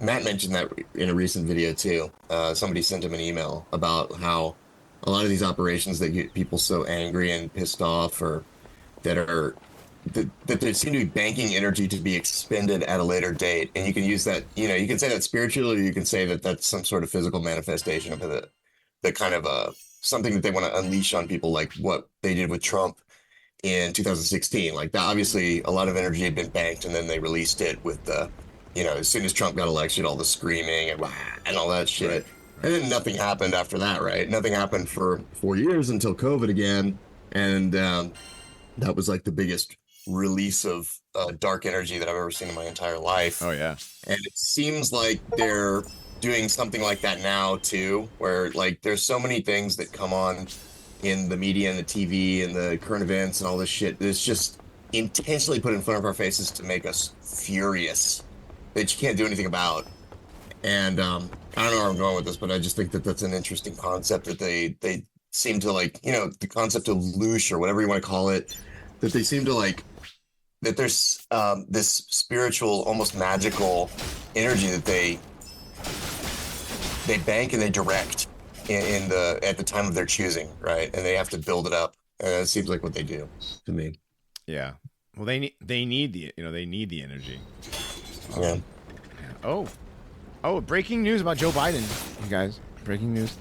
Matt mentioned that in a recent video too. Somebody sent him an email about how a lot of these operations that get people so angry and pissed off, or that are that they seem to be banking energy to be expended at a later date, and you can use that. You can say that spiritually, or you can say that that's some sort of physical manifestation of the kind of something that they want to unleash on people, like what they did with Trump in 2016. Like that, obviously, a lot of energy had been banked, and then they released it with as soon as Trump got elected, all the screaming and all that shit. Right. And then nothing happened after that, right? Nothing happened for 4 years until COVID again, and that was like the biggest release of dark energy that I've ever seen in my entire life. Oh yeah. And it seems like they're doing something like that now too, where like there's so many things that come on in the media and the TV and the current events and all this shit that's just intentionally put in front of our faces to make us furious that you can't do anything about. And I don't know where I'm going with this, but I just think that that's an interesting concept that they seem to like, the concept of loosh or whatever you want to call it, that they seem to like, that there's this spiritual, almost magical energy that they bank and they direct at the time of their choosing, right? And they have to build it up. And it seems like what they do to me. Yeah. Well, they need the energy. Yeah. Oh, breaking news about Joe Biden, you guys. Breaking news.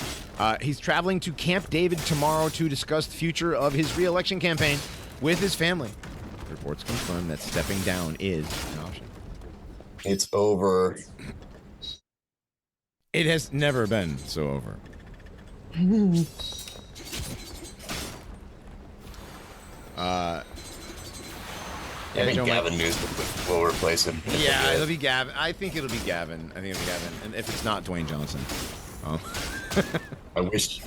He's traveling to Camp David tomorrow to discuss the future of his re-election campaign with his family. Reports confirm that stepping down is an option. It's over. It has never been so over. I think Gavin Newsom will replace him. Yeah, it'll be Gavin. I think it'll be Gavin. And if it's not Dwayne Johnson. Oh. I wish.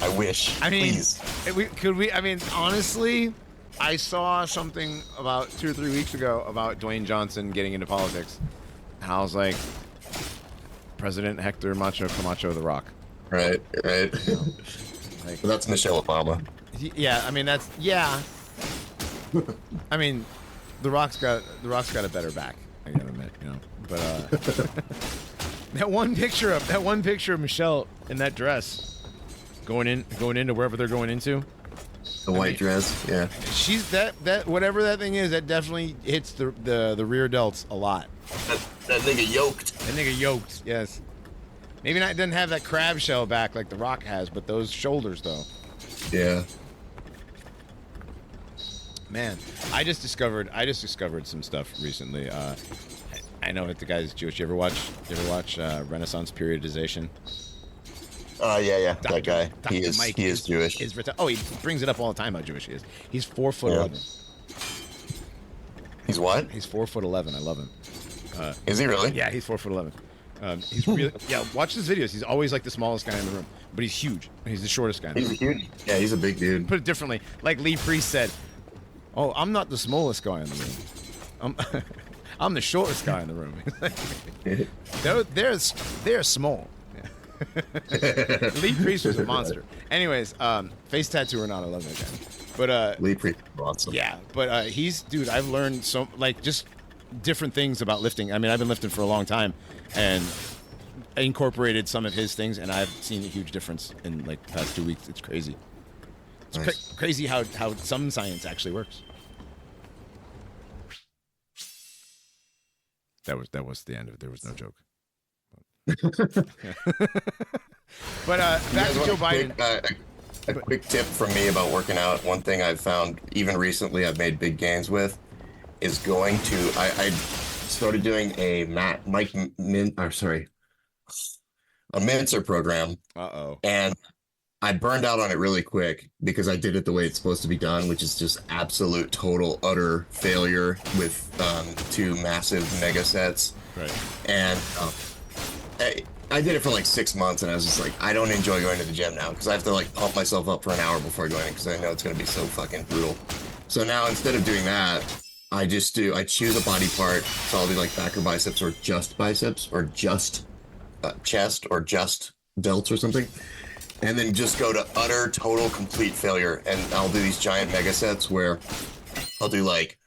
I mean, please. I mean, honestly, I saw something about 2 or 3 weeks ago about Dwayne Johnson getting into politics. And I was like, President Hector Macho Camacho the Rock. Right. Like, but that's Michelle Obama. Yeah, I mean I mean, the Rock's got a better back, I gotta admit, But that one picture of Michelle in that dress, going into wherever they're going into. The white dress, yeah. She's that whatever that thing is, that definitely hits the rear delts a lot. That nigga yoked. That nigga yoked, yes. Maybe not, doesn't have that crab shell back like The Rock has, but those shoulders though. Yeah. Man, I just discovered some stuff recently. I know that the guy's Jewish. You ever watch Renaissance periodization? Yeah. Dr. That guy. Dr. He is. Mike He is Jewish. he brings it up all the time how Jewish he is. He's 4'11". He's what? He's 4'11". I love him. Is he really? Yeah, he's 4'11". He's really watch his videos. He's always like the smallest guy in the room, but he's huge. He's the shortest guy in the room. He's huge. Yeah, he's a big dude. Put it differently, like Lee Priest said, "Oh, I'm not the smallest guy in the room. I'm the shortest guy in the room." they're small. Lee Priest was a monster. Anyways, face tattoo or not, I love that guy. But Lee Priest is awesome. Yeah, but dude, I've learned so just different things about lifting. I mean, I've been lifting for a long time, and I incorporated some of his things, and I've seen a huge difference in like the past 2 weeks. It's crazy. It's Nice. crazy how some science actually works. That was the end of it. There was no joke. But back to Joe Biden. A quick tip from me about working out. One thing I've found, even recently, I've made big gains with, is going to. I started doing a Mincer program. And I burned out on it really quick because I did it the way it's supposed to be done, which is just absolute, total, utter failure with 2 massive mega sets. Right. And I did it for like 6 months, and I was just like, I don't enjoy going to the gym now because I have to like pump myself up for an hour before going because I know it's going to be so fucking brutal. So now instead of doing that, I choose a body part. So I'll do like back or biceps or just biceps or just chest or just delts or something. And then just go to utter, total, complete failure. And I'll do these giant mega sets where I'll do like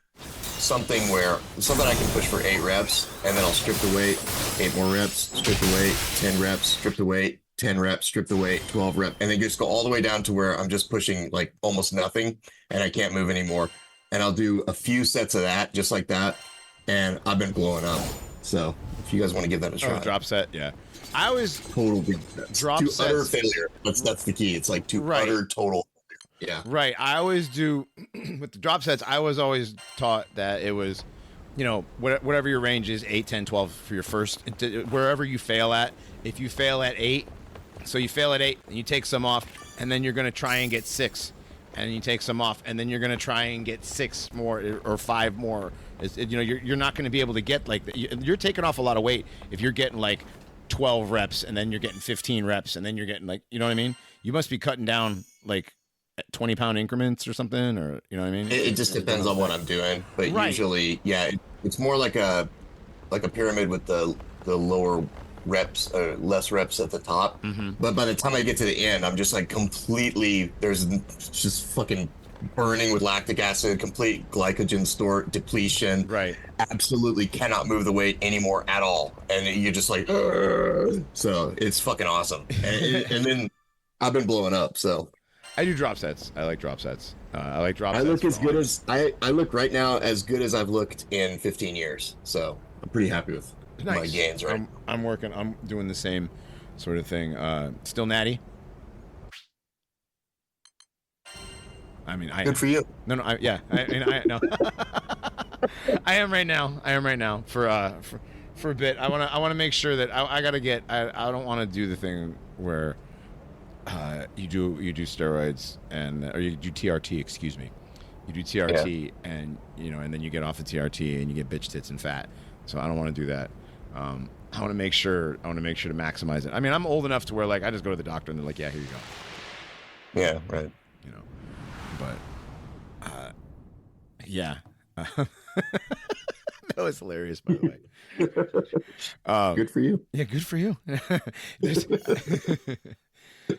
something I can push for 8 reps, and then I'll strip the weight, 8 more reps, strip the weight, 10 reps, strip the weight, 10 reps, strip the weight, 12 reps, and then just go all the way down to where I'm just pushing like almost nothing and I can't move anymore. And I'll do a few sets of that just like that, and I've been blowing up. So if you guys want to give that a try. Drop set, yeah. I always total big drop to sets. Utter failure. That's the key. It's like utter total. Yeah. Right. I always do with the drop sets. I was always taught that it was, you know, whatever your range is, 8, 10, 12 for your first, wherever you fail at. If you fail at 8, so you fail at 8 and you take some off, and then you're going to try and get 6, and you take some off, and then you're going to try and get 6 more or 5 more. You know, you're not going to be able to get like you're taking off a lot of weight if you're getting like 12 reps and then you're getting 15 reps and then you're getting like, you know what I mean? You must be cutting down like 20-pound increments or something, or you know what I mean? It just depends on what I'm doing, but usually, yeah, it's more like a pyramid with the lower reps, less reps at the top. But by the time I get to the end, I'm just like completely, there's just fucking burning with lactic acid, complete glycogen store depletion. Right. Absolutely cannot move the weight anymore at all, and you're just like, "Ugh." So it's fucking awesome. And then I've been blowing up. So I do drop sets. I like drop sets. I like drop I sets. look as good as I look right now, as good as I've looked in 15 years. So I'm pretty happy with my gains. Right. I'm working. I'm doing the same sort of thing. Still natty. I mean, good for you. No. I no. I am right now for a bit. I want to make sure that I gotta get. I don't want to do the thing where you do steroids or you do TRT. Excuse me. You do TRT and and then you get off the TRT and you get bitch tits and fat. So I don't want to do that. I want to make sure to maximize it. I mean, I'm old enough to where like I just go to the doctor and they're like, yeah, here you go. Yeah, right. You know, but yeah. That was hilarious, by the way. Good for you. Yeah, good for you.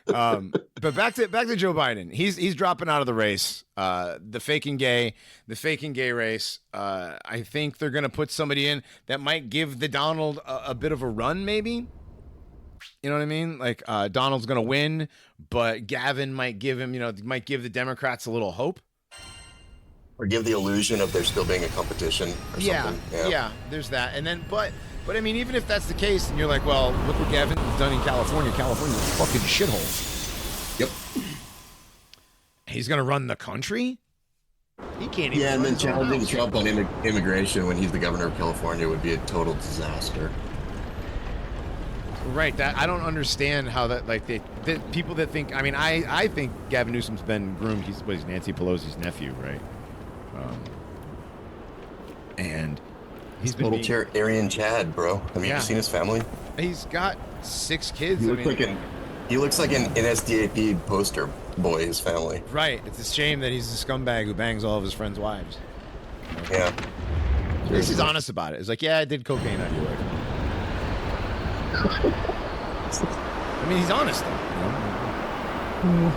But back to Joe Biden. He's dropping out of the race. The faking gay race. I think they're gonna put somebody in that might give the Donald a bit of a run, maybe. You know what I mean? Like Donald's gonna win, but Gavin might give him, might give the Democrats a little hope. Or give the illusion of there still being a competition or something. Yeah, there's that. And then, but I mean, even if that's the case, and you're like, well, look what Gavin's done in California. California's a fucking shithole. Yep. He's going to run the country? He can't even. Yeah, and then challenging Trump on immigration when he's the governor of California would be a total disaster. Right. That I don't understand how that, like, the people that think, I mean, I think Gavin Newsom's been groomed. He's Nancy Pelosi's nephew, right? And he's been total Aryan Chad, bro. Have you seen his family? He's got 6 kids. He looks like an NSDAP poster boy, his family. Right. It's a shame that he's a scumbag who bangs all of his friends' wives. Yeah. At least he's honest about it. It's like, yeah, I did cocaine on your wife. I mean, he's honest, though. You know?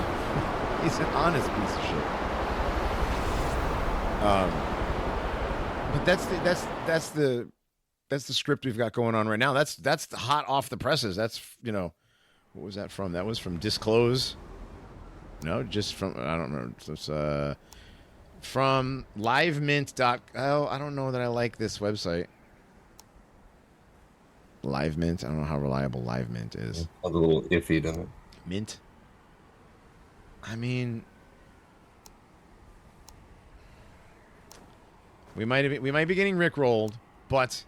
He's an honest piece of shit. But that's the script we've got going on right now. That's the hot off the presses. That's, what was that from? That was from Disclose. No, just from, I don't remember. It's from livemint.com. Oh, I don't know that I like this website. LiveMint. I don't know how reliable LiveMint is. A little iffy, doesn't it? Mint. I mean, we might be getting rickrolled, but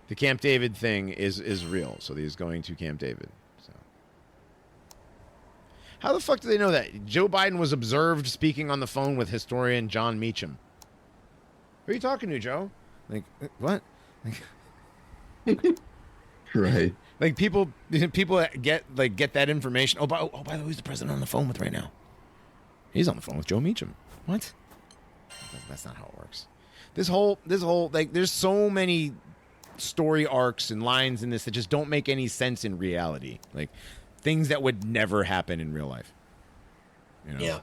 the Camp David thing is real. So he's going to Camp David. So how the fuck do they know that? Joe Biden was observed speaking on the phone with historian John Meacham. Who are you talking to, Joe? Like, what? Right. Like people get that information. Oh, by the way, who's the president on the phone with right now? He's on the phone with Joe Meacham. What? That's not how it works. This whole like, there's so many story arcs and lines in this that just don't make any sense in reality. Like things that would never happen in real life. Yeah.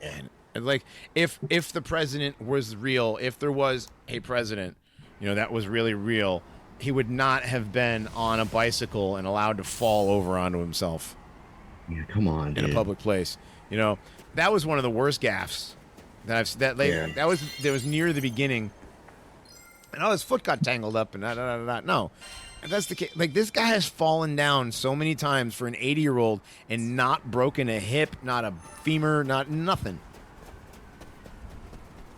And And like, if the president was real, if there was a president, that was really real, he would not have been on a bicycle and allowed to fall over onto himself. Yeah, come on, in dude. a public place. That was one of the worst gaffes that was near the beginning. And his foot got tangled up and no. And that's the case. Like, this guy has fallen down so many times for an 80-year-old and not broken a hip, not a femur, not nothing.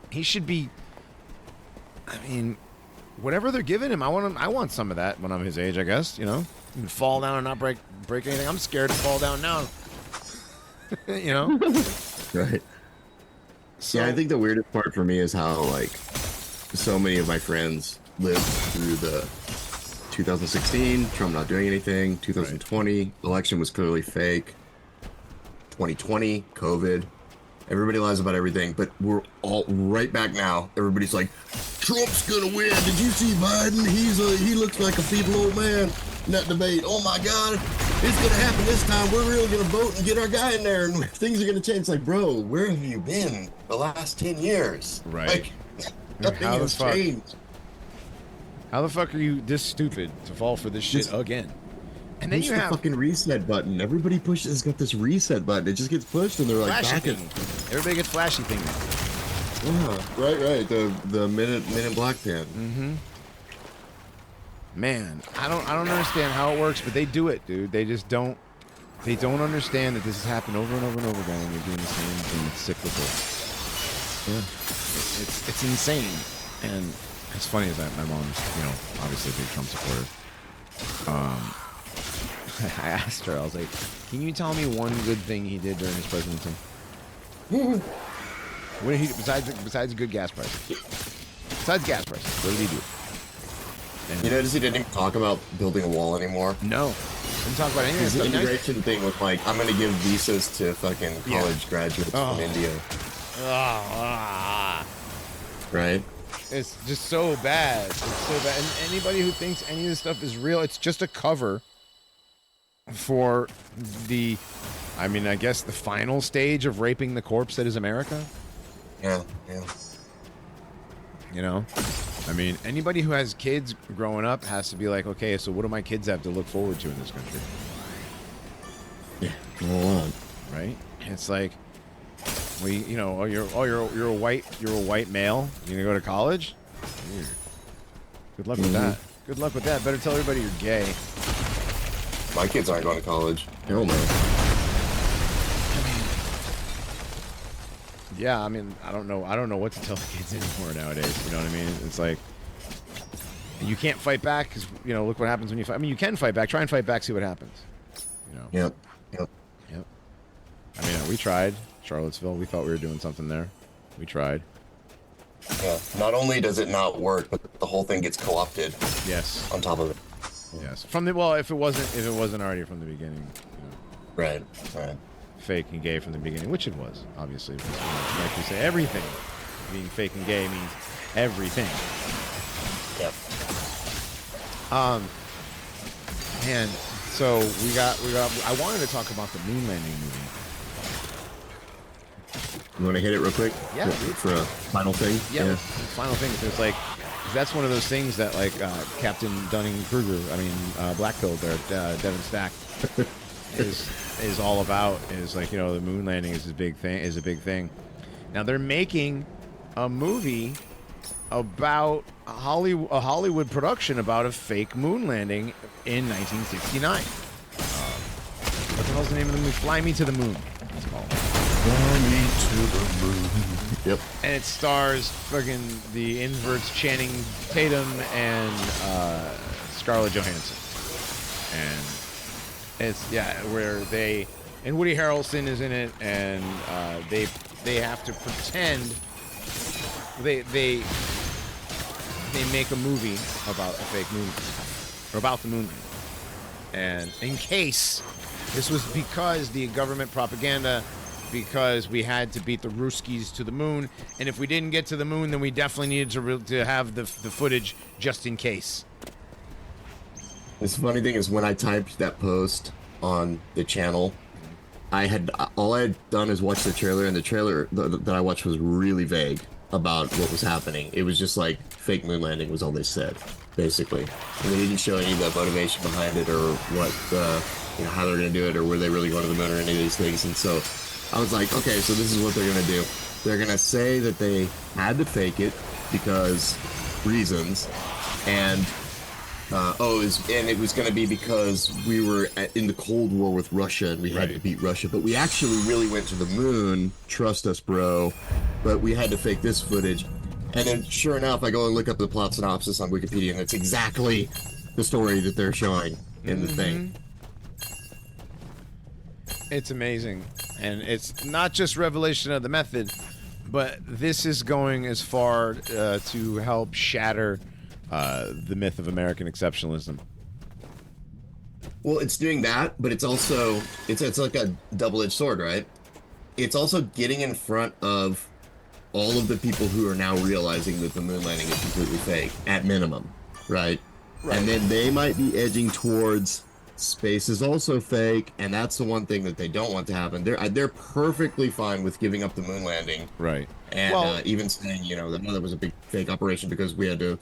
He should be, whatever they're giving him, I want some of that when I'm his age, I guess, You can fall down and not break anything. I'm scared to fall down now. Right. So, yeah, I think the weirdest part for me is how, like, so many of my friends lived through the 2016, Trump not doing anything, 2020, election was clearly fake, 2020, COVID. Everybody lies about everything, but we're all right back now. Everybody's like, Trump's gonna win. Did you see Biden? He looks like a feeble old man in that debate. Oh my God, it's gonna happen this time. We're really gonna vote and get our guy in there, and things are gonna change. It's like, bro, where have you been the last 10 years? Right. Like, nothing has changed. How the fuck are you this stupid to fall for this shit again? And then push you the have fucking reset button. Everybody has got this reset button. It just gets pushed, and they're like, flashy thing. Everybody gets flashy things. Yeah, right. The minute black pen. Mm-hmm. Man, I don't understand how it works, but they do it, dude. They just don't. They don't understand that this has happened over and over and over again, and you're doing the same thing. It's cyclical. Yeah, it's insane. And as funny as that, my mom's, obviously a big Trump supporter. I asked her, I was like, can you tell me one good thing he did during his presidency? What did he, besides good gas prices? Besides gas prices, what did he do? And you notice he didn't even talk about building a wall anymore? No. Didn't talk about anything. His integration thing was like, I'm going to give visas to fucking college graduates from India. Right? It's just so bad. It's so bad. And anybody who thinks any of this stuff is real, it's just a cover for the, I guess the final stage of raping the corpse that is America. Yeah. Anybody who has kids growing up has to be like, okay, so what do my kids have to look forward to in this country? Yeah, go on. Right? It's like, you're a white male. You're gonna go to college? Weird. Good luck with that. Good luck with that. Better tell everybody you're gay. My kids aren't going to college. Hell no. Yeah, I don't know what to tell the kids anymore nowadays. You know what I mean? It's like, you can't fight back because, look what happens when you fight. You can fight back. Try and fight back, see what happens. Yep. We tried. Charlottesville, we thought we were doing something there. We tried. Yeah. Not only does it not work, but the whole thing gets co-opted. Yes. On top of it. Yes. If it wasn't already from the beginning. Right. Fake and gay from the beginning, which it was, obviously. Like we say, everything being fake and gay means everything. Yep. And so we got. I wanted to talk about the moon landing movie. You want to hit it real quick? Yeah. For a final thing? Yeah. Final thing. It's like, that's one of those things that, like, Captain Dunning-Kruger, Black Pill there, Devin Stack, is all about. Is like, the moon landing is a big thing. Now they're making a movie about a Hollywood production about a fake moon landing in 1969. What the hell's the name of the movie? Fly Me to the Moon. It's called. Fly me to the moon. Yep. And it stars fucking the inverts Channing Tatum and Scarlett Johansson. And it's, where and Woody Harrelson is in it, and they have to pretend they make a movie about a fake moon, or about the moon landing. And in case this was because the government propaganda, because we had to beat the Ruskies to the moon, and if we didn't get to the moon, then we definitely needed to have the footage just in case. The funny thing is, when I typed that post on the channel, all I had done is watch the trailer, and the trailer that I watched was really vague about what was happening. It was just like fake moon landing was all they said, basically. And they didn't show any of the motivation behind it, or what, how they're going to do it, or were they really going to the moon, or any of these things. And so I was like, okay, so this is what they're going to do. They're going to say that they had to fake it because reasons, and it was going to be because we were in the Cold War with Russia and we had to beat Russia, but we actually really went to the moon. Trust us, bro. But we had to fake this footage. And then, sure enough, I go and look up the plot synopsis on Wikipedia, and it's exactly the story that they're showing in the thing. It's amazing. And it's not just revelation of the method, but this is going as far to help shatter the myth of American exceptionalism. Well, it's doing that, but it's also it's like a double-edged sword, right? It's also getting in front of all of the people who are now realizing that the moon landing is completely fake, at minimum, right? And then they might be edging towards space is also fake, and that's the one thing that they don't want to happen. They're perfectly fine with giving up the moon landing, right? And even saying, that was a big fake operation because we had to.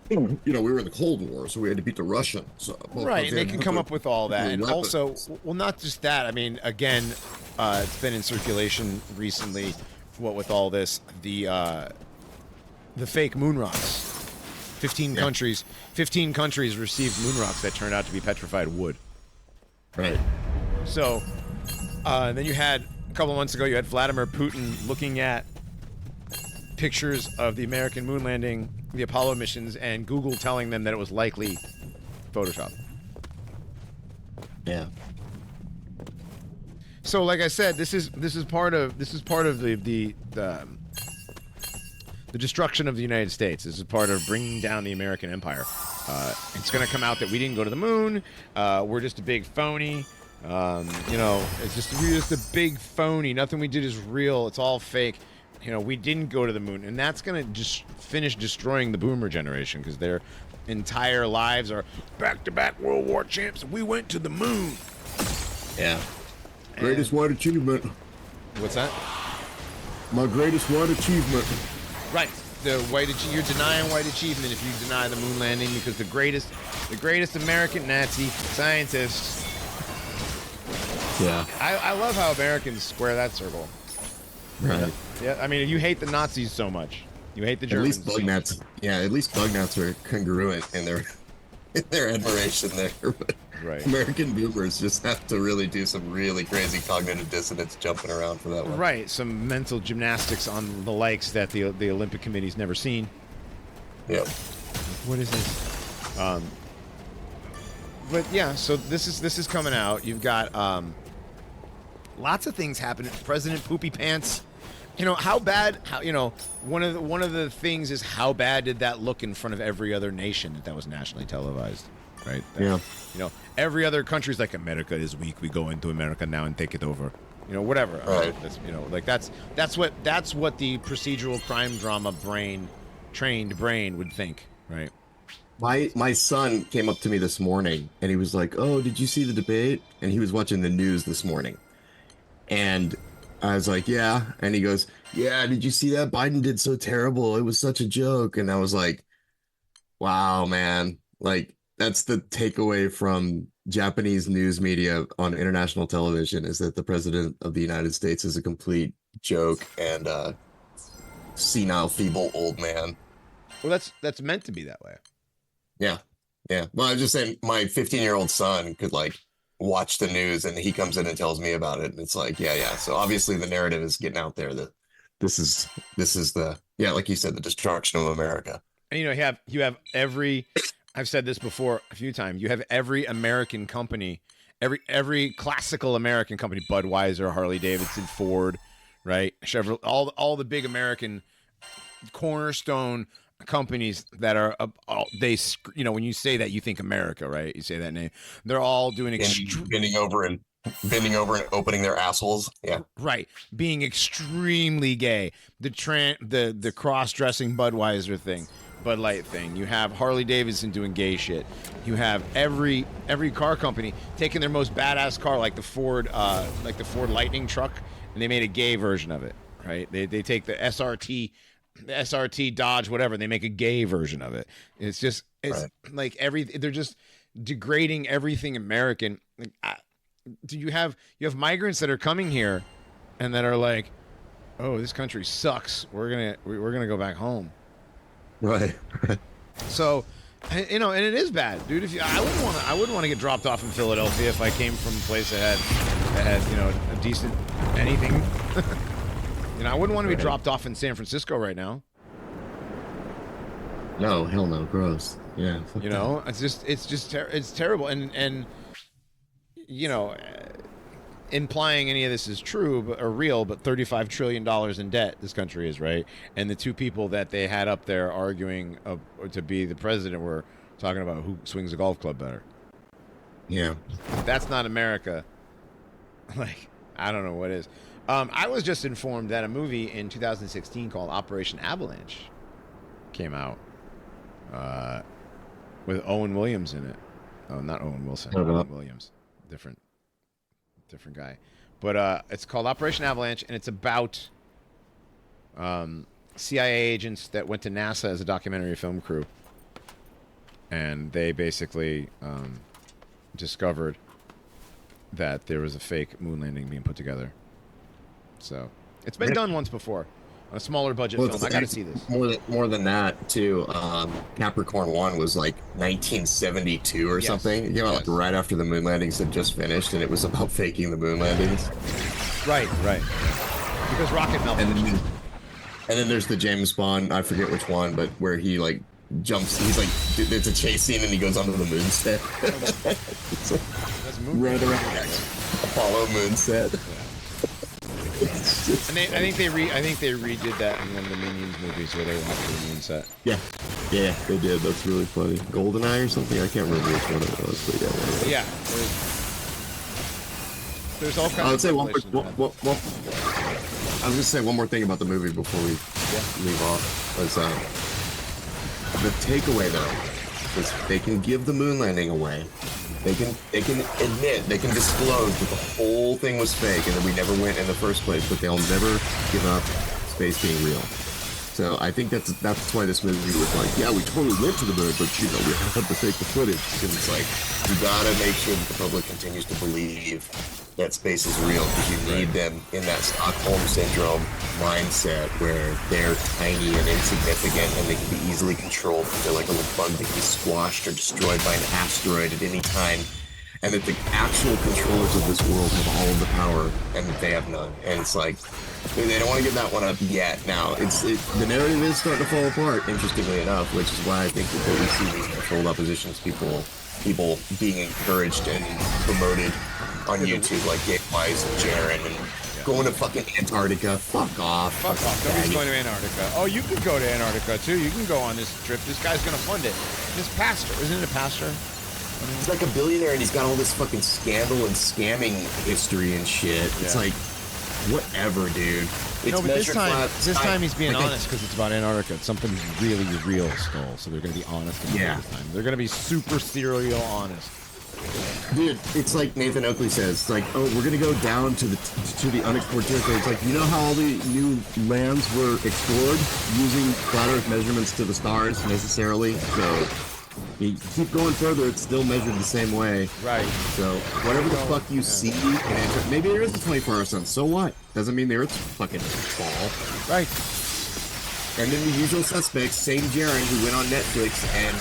We were in the Cold War, so we had to beat the Russians. So, right, and they can come up with all that. And also, well, not just that. I mean, again, it's been in circulation recently, what with all this, the fake moon rocks. 15 countries received moon rocks that turned out to be petrified wood. Right. So, then you had, a couple of months ago, you had Vladimir Putin looking at pictures of the American moon landing, the Apollo missions, and Google telling them that it was likely Photoshop. Yeah. So, like I said, this is part of the destruction of the United States. This is part of bringing down the American empire. It's going to come out that we didn't go to the moon. We're just a big phony. It's just a big phony. Nothing we did is real. It's all fake. We didn't go to the moon, and that's going to just finish destroying the boomer generation because their entire lives are back-to-back World War champs. We went to the moon. Yeah. Greatest white achievement. What's that? My greatest white achievement. Right. You're denying white achievement if you deny the moon landing because the greatest American Nazi scientists. Yeah. I love how Americans square that circle. Right. Yeah, I mean, you hate the Nazis so much. You hate the Germans. At least bug nuts. Yeah, at least bug nuts are congruent in their admiration there. But right. American boomers just have to really do some really crazy cognitive dissonance jumping around for that one. Right. Some mental gymnastics on the likes that the Olympic Committee's never seen. Yep. What is this? But yeah, so this is coming out. You've got lots of things happening. President Poopy Pants. How bad? One of the things is how bad did that look in front of every other nation that was nationally televised, right? Every other country's like, America is weak. We go into America now and take it over. Whatever. Right. That's what the procedural crime drama trained brain would think, right? My son came up to me this morning and he was like, "Oh, did you see the debate?" And he was watching the news this morning. And I was like, "Yeah." And he goes, "Yeah, did you see that? Biden did so terrible. It was such a joke." And I was like, wow, man. Like, that's the takeaway from Japanese news media on international television is that the president of the United States is a complete joke and senile, feeble old man. Well, that's meant to be that way. Yeah. Yeah. Well, I was just saying my 15-year-old son could watch the news and he comes in and tells me about it. And it's like, yeah. So obviously the narrative is getting out there that this is the, like you said, the destruction of America. And you have every, I've said this before a few times, you have every American company, every classical American company, Budweiser, Harley Davidson, Ford, right? Chevrolet, all the big American cornerstone companies that are when you say that you think America, right? You say that name, they're all doing bending over and opening their assholes. Yeah, right. Being extremely gay. The cross-dressing Budweiser thing, Bud Light thing. You have Harley Davidson doing gay shit. You have every car company taking their most badass car, like the Ford Lightning truck, and they made a gay version of it. Right? They take the SRT Dodge, whatever, and they make a gay version of it. It's Right. like they're just degrading everything American. Like, you have migrants that are coming here, and that are like, oh, this country sucks. We're gonna go back home. Right. So, and it is bad, dude. I wouldn't want to get dropped off in Philadelphia if I came from a place that had a decent anything. I wouldn't want to be dropped off in San Francisco right now. No, hell no, gross. Yeah. It's terrible, and implying any of this is true or real, but $35 trillion in debt this country is, right? And the two people that they had up there arguing to be the president were talking about who swings a golf club better. Yeah. That's not America. Like, I don't know what is. I was just informed that a movie in 2016 called Operation Avalanche came out with Owen Williams in it. Oh, not Owen Wilson. Owen Williams. Different guy. But it's called Operation Avalanche, and it's about CIA agents that went to NASA as a documentary film crew. And they basically discovered that there was a fake moon landing being put together. So it's been done once before on a smaller budget film. I got to see this. More than that, too. Capricorn 1 was like 1972 or something. Like right after the moon landings had just finished, and it was about faking the moon landings. Right. Because rocket melted. And then there's the James Bond, I forget which one, but where he like jumps. He's like, it's a chase scene, and he goes onto the moon set. That's moon. Right around Apollo moon set. And I think they redid that in one of the Minions movies where they went to the moon set. Yeah, they did. That's really funny. GoldenEye or something? I can't remember which one it was, but yeah. There's all kinds I would say of I was just say one more thing about the movie before we leave off. Was the takeaway though is they can give the moon landing away. They can admit, they can disclose that the whole thing was fake and that we never went in the first place, but they'll never give up space being real. So I think that's why this movie was like, yeah, we totally went to the moon, but we had to fake the footage, because it's like, you gotta make sure that the public continues to believe that space is real, because you need them in that Stockholm Syndrome mindset where they're tiny and insignificant and they can be easily controlled. They're like a little bug that can be squashed or destroyed by an asteroid at any time, and that the actual controllers of this world have all of the power and that they have none. And it's like, they don't want to give that one up yet. Now, the narrative is starting to fall apart, interestingly enough, which is why I think that we see these controlled oppositions, people being encouraged and promoted on YouTube, like Gabe Wise and Jaren, and going to fucking Antarctica. Fuck off. Nobody's going to Antarctica. Oh, you could go to Antarctica, too. You can go on this trip. This guy's going to fund it. This pastor. Isn't it a pastor? He's like a billionaire, and he's got all this fucking scandal and scamming history and shit. It's like, whatever, dude. No, but this time he's being honest, because it's about Antarctica. It's something really real stole, so they're going to be honest about it this time. They're going to be super serial honest. Dude, it's like Nathan Oakley says. It's like, oh, we're gonna go down to the unexplored territory. It's like, you know how all the new lands were explored using flat Earth measurements to the stars necessarily. So you keep going further, it's still measured the same way. Right. So whatever the fuck you see, maybe there is a 24-hour sun. So what? Doesn't mean the Earth's fucking fall. Right. And then the usual suspects, same Jaren who went on Netflix and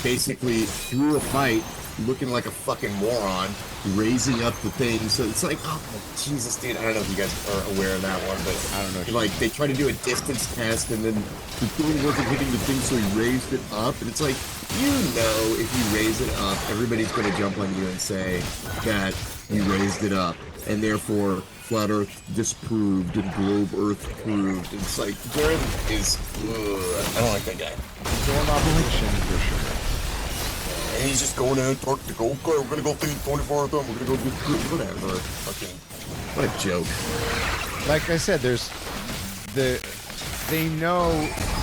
basically threw a fight, looking like a fucking moron, raising up the thing. So it's like, oh Jesus, dude, I don't know if you guys are aware of that one, but I don't know. Like, they try to do a distance test, and then the thing wasn't hitting the thing, so he raised it up, and it's like, if you raise it up, everybody's going to jump on you and say that you raised it up, and therefore flat Earth disproved and globe Earth proved. It's like, Jared is, I don't like that guy. Doing operation for sure. And he's just going to Antarctica. Okay, we're gonna go through 24 of them. We're gonna go do whatever. Fucking, what a joke. Like I said, they know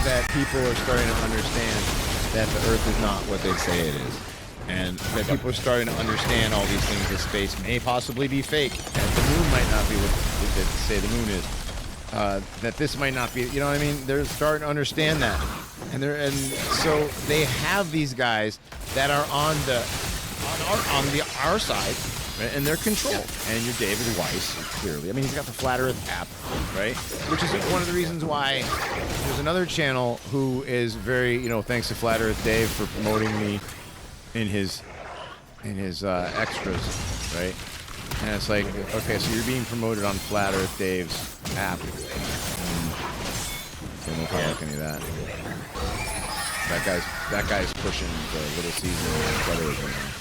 that people are starting to understand that the Earth is not what they say it is. And that people are starting to understand all these things, that space may possibly be fake, that the moon might not be what they say the moon is, that this might not be, you know what I mean? They're starting to understand that. And so they have these guys that are on our side, right? And they're controlled. And you're David Weiss, clearly. I mean, he's got the Flat Earth app, right? Which is one of the reasons why there's another channel who is very, thanks to Flat Earth Dave for promoting me in his extras, right? And it's like, okay, so you're being promoted on Flat Earth Dave's app. Don't know if I like any of that. That guy's pushing the Little Caesar brothers right now.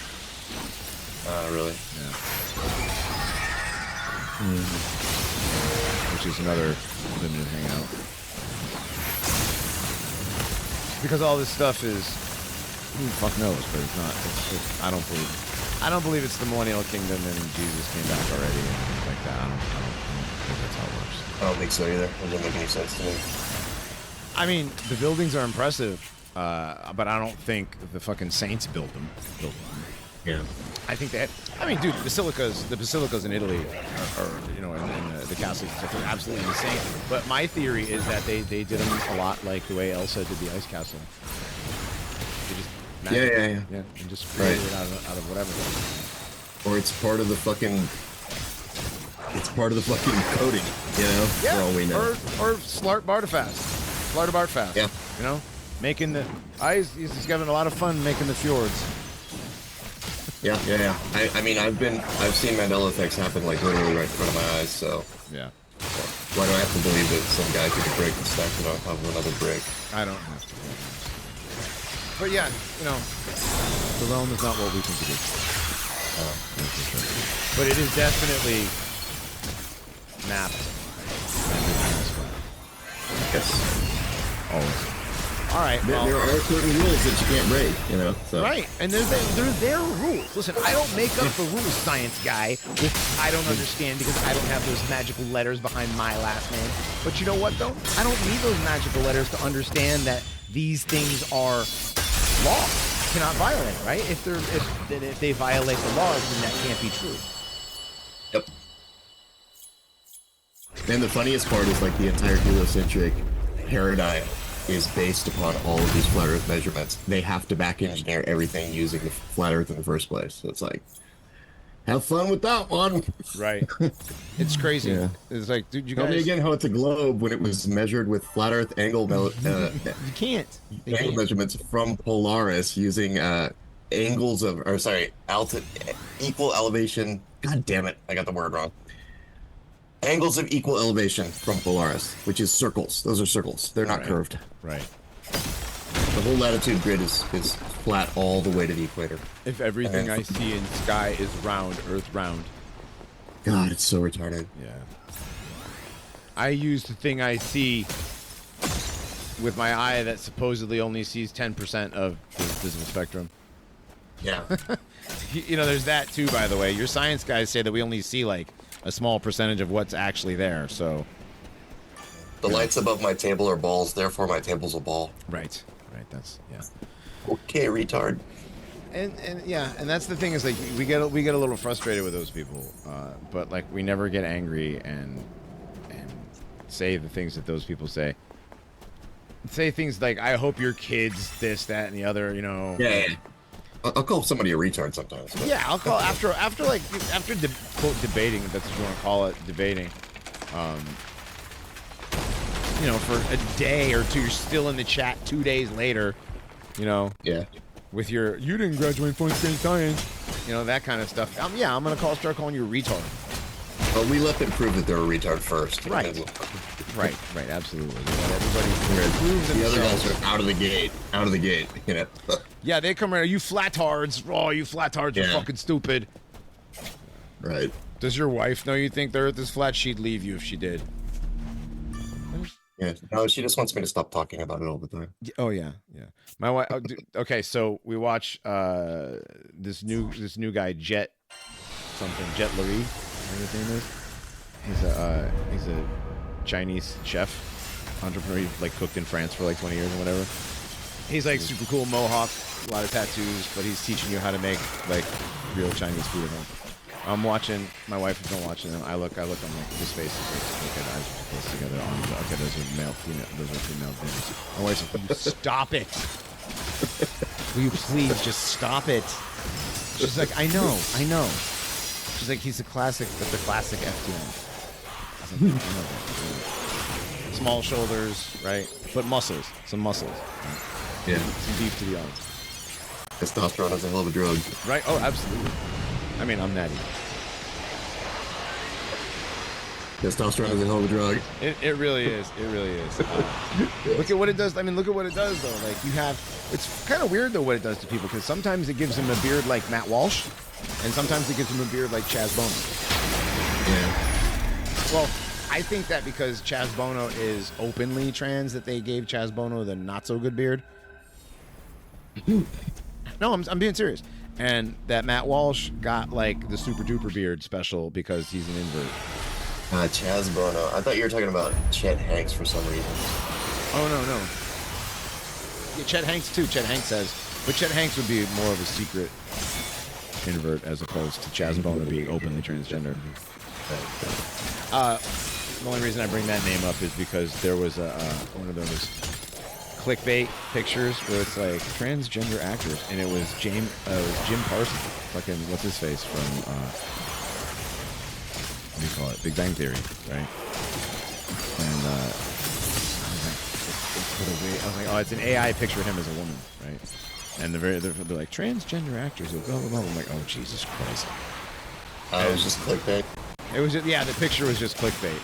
Really? Yeah. Which is another limited hangout. Because all this stuff is, who the fuck knows? But it's not. I don't believe it's the Millennial Kingdom and Jesus came back already and things like that. I don't think that's how it works. I don't think so either. It doesn't make any sense to me. I mean, the buildings are impressive, but I don't think the fucking saints built them. Yeah. I think that. I mean, dude, the basilicas in Italy, are and the castles and stuff are absolutely insane. But my theory is that they did them a lot like the way Elsa did the ice castle. They just Yeah. and just created it out of whatever. Or it's part of the fucking. It's part of the fucking coding, Yeah. For all we know. Or Slart Bartafast. Yeah. Making the ice. He's having a lot of fun making the fjords. Yeah. I mean, I've seen Mandela effects happen like literally right in front of my eyes. So Yeah. why do I have to believe that some guy took a brick and stacked it on top of another brick? I don't have to. But yeah, the realm is not what we think it is. But it is definitely mapped. Yes. Always. All right. There are certain rules that you can't break, So. Right, and they're their rules. Listen, I don't make up the rules, science guy. I don't understand because I don't have those magical letters behind my last name. But you know what, though? I don't need those magical letters to understand that these things are law. You cannot violate, right? If they violate the laws, then that can't be true. Yep. And the funniest part is like the entire heliocentric paradigm is based upon all of these flat Earth measurements. They have to back engineer everything using the flat Earth in the first place. So it's like, have fun with that one. Right. It's crazy. Yeah. It's like, dude, you guys. Tell me again how it's a globe when it was measured with flat Earth angle you can't. angle measurements from Polaris using angles of, equal elevation. God damn it, I got the word wrong. Angles of equal elevation from Polaris, which is circles. Those are circles. They're not curved. Right. The whole latitude grid is flat all the way to the equator. If everything I see in sky is round, Earth round. God, it's so retarded. Yeah. I use the thing I see with my eye that supposedly only sees 10% of the visible spectrum. Yeah. There's that too, by the way. Your science guys say that we only see like a small percentage of what's actually there, so. The lights above my table are balls, therefore my table's a ball. Right, that's, yeah. Okay, retard. And that's the thing is like we get a little frustrated with those people, but like we never get angry and say the things that those people say. Say things like, I hope your kids this, that, and the other, Yeah. I'll call somebody a retard sometimes. But. Yeah, I'll call after quote debating, if that's what you want to call it, debating. For a day or two, you're still in the chat 2 days later, Yeah. With you didn't graduate from science, that kind of stuff. I'm gonna start calling you a retard. But we let them prove that they're a retard first. Right, absolutely. Everybody proves the other themselves. guys are out of the gate. Yeah, they come around. You flatards! Oh, you flatards are fucking stupid. Right. Does your wife know you think the Earth is flat? She'd leave you if she did. Yeah. No, she just wants me to stop talking about it all the time. Oh yeah. My wife. Okay, so we watch this new guy, Jet Larry. What his name is? He's a Chinese chef. entrepreneur. He like cooked in France for like 20 years or whatever. He's like super cool mohawk, a lot of tattoos, but he's teaching you how to make like real Chinese food at home. I'm watching. My wife is not watching him. I look. I'm like, his face is like, okay, the eyes are close together. Okay, those are male, female. Those are female things. My wife's like, will you stop it? Will you please just stop it? She's like, I know. She's like, he's the classic FTM. I was like, I know that. Small shoulders, right? But muscles, some muscles. Right? Yeah. Some beef to the arms. Testosterone is a hell of a drug. Right? Oh, absolutely. I mean, I'm natty. Testosterone is a hell of a drug. It really is. It really is. Look at what it does. I mean, look at what it does, though. Like, you have... It's kind of weird, though, what it does to people, because sometimes it gives him a beard like Matt Walsh, and sometimes it gives him a beard like Chaz Bono. Yeah. Well, I think that because Chaz Bono is openly trans, that they gave Chaz Bono the not-so-good beard. No, I'm being serious. And that Matt Walsh got, like, the super-duper beard special because he's an invert. Chaz Bono. I thought you were talking about Chet Hanks for some reason. Oh, no. Yeah, Chet Hanks, too. Chet Hanks says... But Chet Hanks would be more of a secret invert as opposed to Chaz Bono being openly transgender. The only reason I bring that name up is because there was one of those clickbait pictures where it's like transgender actors, and it was Jim Parsons, fucking what's his face from what do you call it, Big Bang Theory, right? And I was like, oh, it's an AI picture of him as a woman, right? And they're like transgender actors, blah blah blah. I'm like, oh Jesus Christ! It was just clickbait. It was just, yeah, the picture was just clickbait.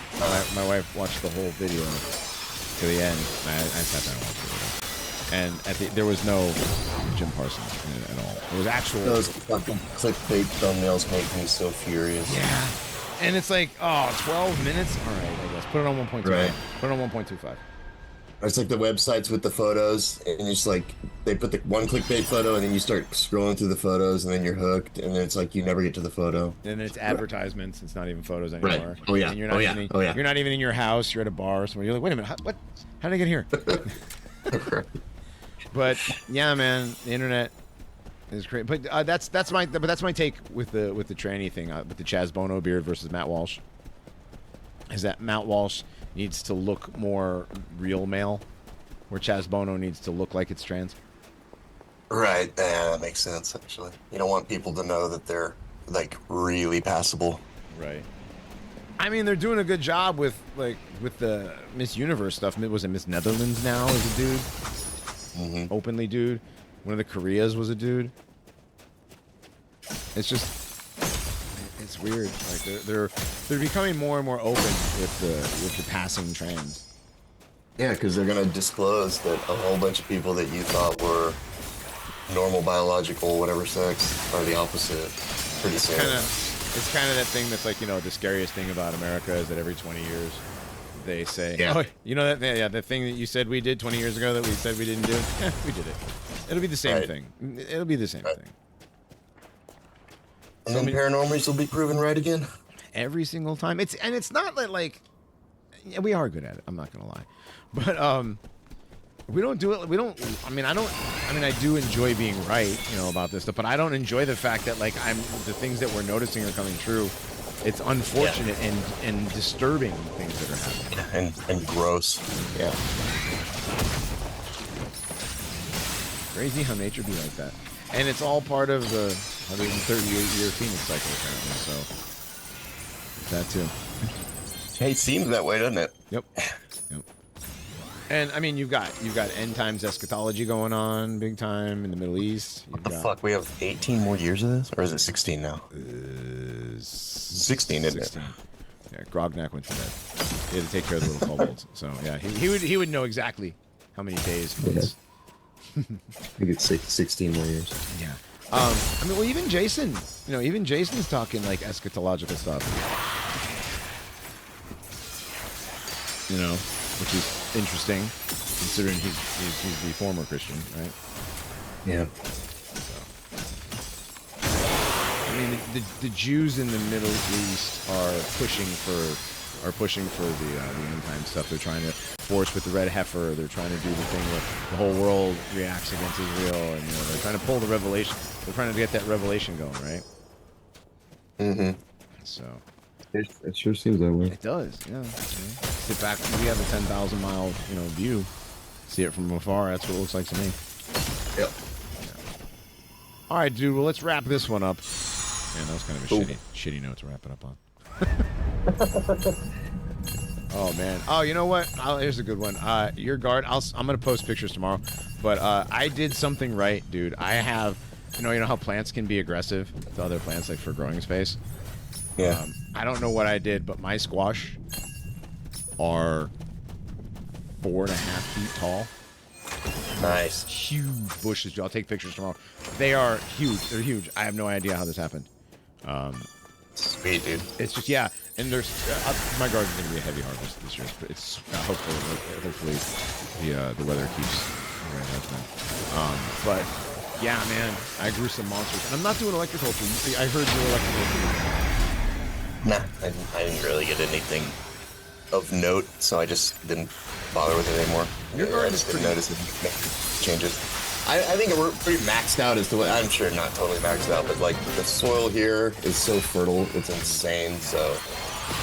My wife watched the whole video to the end. I sat down and watched the video. And there was no Jim Parsons in it at all. It was actual... Those fucking clickbait thumbnails make me so furious. Yeah. And it's like, oh, 12 minutes? All right, I guess. Put it on 1.25. Right. Put it on 1.25. It's like the websites with the photos, and it's like they put the one clickbait photo, and then you start scrolling through the photos, and then you're hooked, and then it's like you never get to the photo. And then it's advertisements. It's not even photos anymore. Right. Oh yeah. And you're not You're not even in your house. You're at a bar somewhere. You're like, wait a minute. What? How did I get here? But yeah, man, the internet is great. But that's my take with the tranny thing, with the Chaz Bono beard versus Matt Walsh. Is that Matt Walsh needs to look more real male, where Chaz Bono needs to look like it's trans. Right. Yeah, that makes sense, actually. You don't want people to know that they're, like, really passable. Right. I mean, they're doing a good job with the Miss Universe stuff. Was it Miss Netherlands now is a dude? Mm-hmm. Openly dude. One of the Koreas was a dude. It's just... It's weird. Like they're becoming more and more open with the passing trans. Yeah, because they're gonna disclose that a whole bunch of people that you thought were normal biological whatever sex are the opposite. Pretty soon. It's kind of that thing that's like, you know, the scariest thing about America is that every 20 years they say, yeah. Oh, you know that, yeah, the thing that you said we did 20 years ago that we said we didn't do, we did it. It'll be the same thing. It'll be the same thing. And then paranormals will be proven right again. Every single time. It's not like yeah, we are good at it. I'm not gonna lie, but we don't do it. We don't. I mean, I do enjoy being right, you know, about this stuff, but I don't enjoy the fact that like the things that we're noticing are coming true. It's unfortunate and disturbing things that are happening. And gross. Yeah. Crazy how nature be like that. And it's all part of the 138-year Phoenix cycle, apparently, so that too. Hey, it seems that way, doesn't it? Yep. And I mean, you've got end times eschatology going on big time in the Middle East. What the fuck? We have 18 more years of this, or is it 16 now? 16, isn't it? Yeah, Grognak went to bed. He had to take care of the little kobolds. So yeah, he would know exactly how many days. Months. I think it's 16 more years. Yeah. I mean, well, even Jason, even Jason's talking like eschatological stuff. Which is interesting, considering he's the former Christian, right? Yeah. So. I mean, the Jews in the Middle East are pushing for are pushing for the end time stuff. They're trying to force with the red heifer. They're trying to do the thing where the whole world reacts against Israel, and they're trying to pull the revelation. They're trying to get that revelation going, right? Mm-hmm. So It sure seems that way. it does, yeah. Sit back. We have a 10,000 mile, view. See it from afar. That's what it looks like to me. Yep. All right, dude. Well, let's wrap this one up. Man, that was kind of a shitty note to wrap it up on. Oh man. Oh, you know what? Here's a good one. Your guard. I'm gonna post pictures tomorrow, but I did something right, dude. I have, you know how plants can be aggressive to other plants, like for growing space. Yeah. I don't know what I did, but my squash are 4.5 feet tall. Nice. Huge bushes. I'll take pictures tomorrow. They are huge. They're huge. I have no idea how this happened. Sweet, dude. It's just, yeah. And there's my garden's gonna be a heavy harvest this year. But it's hopefully the weather keeps where it has been. But yeah, man, I grew some monsters. And I'm not doing electroculture. I heard you electroculture. Nah, I didn't really get anything of note, so I just didn't bother with it anymore. I just didn't notice any changes. I think we're pretty maxed out as to what, I'm sure not totally maxed out, but like the soil here is so fertile, it's insane, so.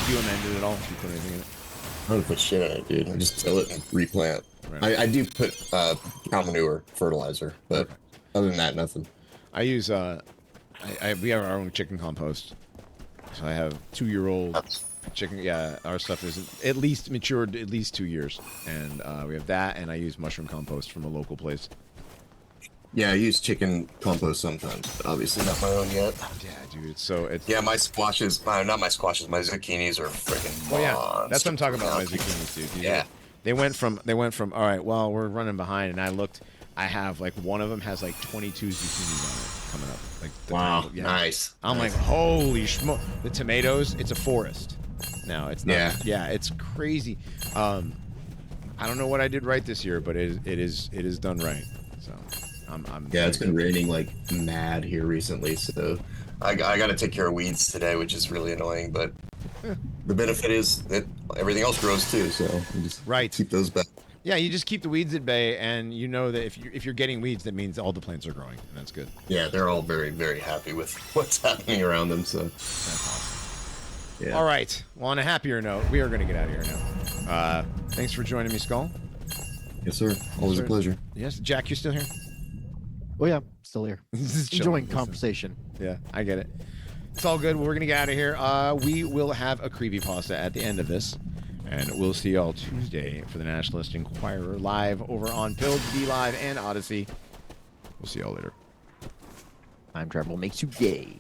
Do you amend it at all? Do you put anything in it? I don't put shit in it, dude. I just till it and replant. Right. I do put cow manure fertilizer, but other than that, nothing. I use we have our own chicken compost. So I have 2-year-old chicken. Yeah, our stuff is at least matured at least 2 years, and we have that. And I use mushroom compost from a local place. Yeah, I use chicken compost sometimes, but obviously not my own yet. Yeah, dude. So it's Yeah, my squashes, not my squashes, my zucchinis are freaking Oh yeah, that's what I'm talking about. My monsters. zucchinis, dude. Yeah. They went from all right. Well, we're running behind, and I looked. I have like one of them has like 22 zucchinis on it coming up. Like Wow, yeah. nice. I'm nice. like, holy schmo! The tomatoes, it's a forest. Now it's not. Yeah. Yeah, it's crazy. I don't know what I did right this year, but it is done right. So I'm Yeah, it's been raining like mad here recently, so I got to take care of weeds today, which is really annoying. But the benefit is that everything else grows too, so you just Right. keep those back. Yeah, you just keep the weeds at bay, and you know that if you're getting weeds, that means all the plants are growing, and that's good. Yeah, they're all very, very happy with what's happening around them. So That's awesome. yeah. All right. Well, on a happier note, we are going to get out of here now. Thanks for joining me, Skull. Yes, sir. Always sir. a pleasure. Yes, Jack, you still here? Oh yeah, still here. Just Enjoying chilling. conversation. Yeah, I get it. It's all good. We're going to get out of here. We will have a creepypasta at the end of this. And we'll see y'all Tuesday for the Nationalist Enquirer live over on Pilled, D Live, and Odyssey. We'll see y'all later. Time travel makes you gay.